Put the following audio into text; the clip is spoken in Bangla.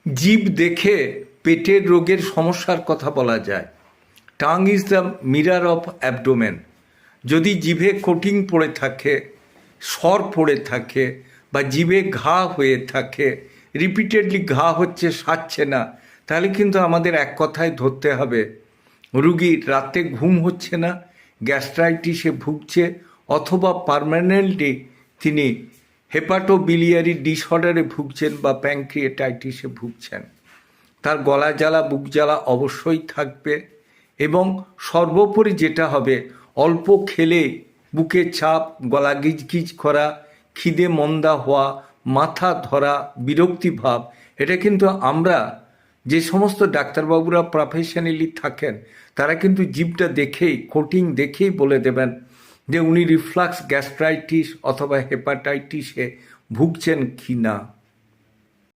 জিভ দেখে পেটের রোগের সমস্যার কথা বলা যায়। Tongue is the mirror of abdomen. যদি জিভে কোটিং পড়ে থাকে, সর পড়ে থাকে, বা জিভে ঘা হয়ে থাকে, রিপিটেডলি ঘা হচ্ছে, সারছে না, তাহলে কিন্তু আমাদের এক কথায় ধরতে হবে রুগীর রাতে ঘুম হচ্ছে না, গ্যাস্ট্রাইটিসে ভুগছে, অথবা পার্মানেন্টলি তিনি হেপাটোবিলিয়ারি ডিসঅর্ডারে ভুগছেন বা প্যানক্রিয়েটাইটিসে ভুগছেন। তার গলা জ্বালা, বুক জ্বালা অবশ্যই থাকবে, এবং সর্বোপরি যেটা হবে, অল্প খেলে বুকে চাপ, গলা গিজগিজ করা, খিদে মন্দা হওয়া, মাথা ধরা, বিরক্তিভাব। এটা কিন্তু আমরা যে সমস্ত ডাক্তারবাবুরা প্রফেশনালি থাকেন তারা কিন্তু জিভটা দেখেই, কোটিং দেখেই বলে দেবেন যে উনি রিফ্লাক্স গ্যাস্ট্রাইটিস অথবা হেপাটাইটিসে ভুগছেন কি না।